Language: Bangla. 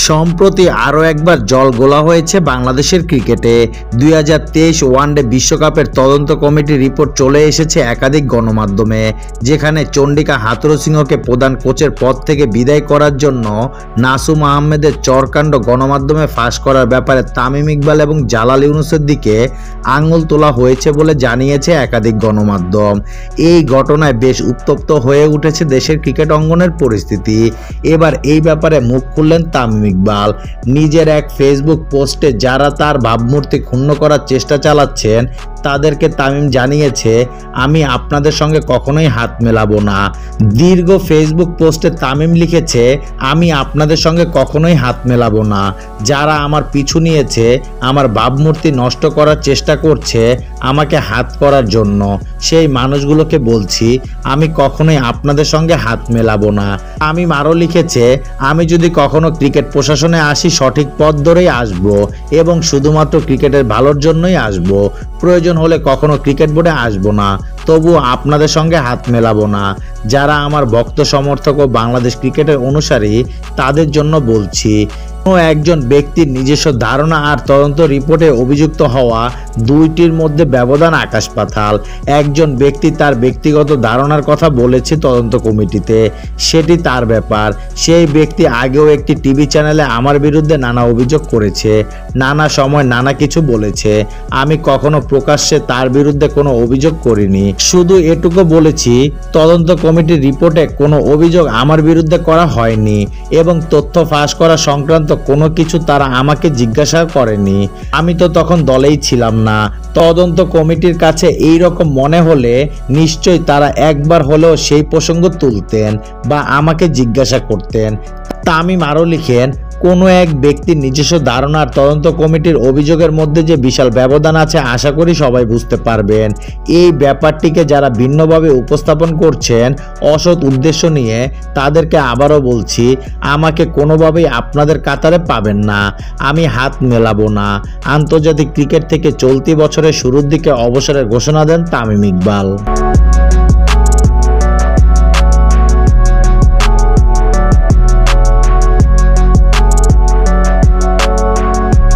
সম্প্রতি আরও একবার জলঘোলা হয়েছে বাংলাদেশের ক্রিকেটে। 2023 ওয়ানডে বিশ্বকাপের তদন্ত কমিটির রিপোর্ট চলে এসেছে একাধিক গণমাধ্যমে, যেখানে চন্ডিকা হাথুরুসিংহকে প্রধান কোচের পদ থেকে বিদায় করার জন্য নাসুম আহমেদের চরকাণ্ড গণমাধ্যমে ফাঁস করার ব্যাপারে তামিম ইকবাল এবং জালাল ইউনুসের দিকে আঙুল তোলা হয়েছে বলে জানিয়েছে একাধিক গণমাধ্যম। এই ঘটনায় বেশ উত্তপ্ত হয়ে উঠেছে দেশের ক্রিকেট অঙ্গনের পরিস্থিতি। এবার এই ব্যাপারে মুখ খুললেন তামিম ইকবাল। নিজের এক ফেসবুক পোস্টে যারা তার ভাবমূর্তি ক্ষুণ্ণ করার চেষ্টা চালাচ্ছেন তাদেরকে তামিম জানিয়েছে, আমি আপনাদের সঙ্গে কখনোই হাত মেলাবো না। দীর্ঘ ফেসবুক পোস্টে তামিম লিখেছে, আমি আপনাদের সঙ্গে কখনোই হাত মেলাবো না। যারা আমার পিছু নিয়েছে, আমার ভাবমূর্তি নষ্ট করার চেষ্টা করছে আমাকে হাত করার জন্য, সেই মানুষগুলোকে বলছি আমি কখনোই আপনাদের সঙ্গে হাত মেলাবো না। তামিম আরও লিখেছে, আমি যদি কখনো ক্রিকেট প্রশাসনে আসি সঠিক পথ ধরেই আসবো এবং শুধুমাত্র ক্রিকেটের ভালোর জন্যই আসবো। প্রয়োজন হলে কখনো ক্রিকেট বোর্ডে আসবো না, তবুও আপনাদের সঙ্গে হাত মেলাবো না। যারা আমার ভক্ত সমর্থক ও বাংলাদেশ ক্রিকেটের অনুসারী তাদের জন্য বলছি, কোনো একজন ব্যক্তির নিজস্ব ধারণা আর তদন্ত রিপোর্টে অভিযুক্ত হওয়া দুইটির মধ্যে ব্যবধান আকাশ পাতাল। একজন ব্যক্তি তার ব্যক্তিগত ধারণার কথা বলেছে তদন্ত কমিটিতে, সেটি তার ব্যাপার। সেই ব্যক্তি আগেও একটি টিভি চ্যানেলে আমার বিরুদ্ধে নানা অভিযোগ করেছে, নানা সময় নানা কিছু বলেছে। আমি কখনো প্রকাশ্যে তার বিরুদ্ধে কোনো অভিযোগ করিনি, শুধু এটুকু বলেছি তদন্ত কমিটির রিপোর্টে কোনো অভিযোগ আমার বিরুদ্ধে করা হয়নি এবং তথ্য ফাঁস করা সংক্রান্ত কোনো কিছু তারা আমাকে জিজ্ঞাসা করেনি। আমি তো তখন দলেই ছিলাম না। তদন্ত কমিটির কাছে এই রকম মনে হলে নিশ্চয়ই তারা একবার হলেও সেই প্রসঙ্গ তুলতেন বা আমাকে জিজ্ঞাসা করতেন। তামিম আরও লিখেন, কোনো এক ব্যক্তির নিজস্ব ধারণার তদন্ত কমিটির অভিযোগের মধ্যে যে বিশাল ব্যবধান আছে আশা করি সবাই বুঝতে পারবেন। এই ব্যাপারটিকে যারা ভিন্নভাবে উপস্থাপন করছেন অসৎ উদ্দেশ্য নিয়ে, তাদেরকে আবারও বলছি, আমাকে কোনোভাবেই আপনাদের কাতারে পাবেন না। আমি হাত মেলাবো না। আন্তর্জাতিক ক্রিকেট থেকে চলতি বছরের শুরুর দিকে অবসরের ঘোষণা দেন তামিম ইকবাল।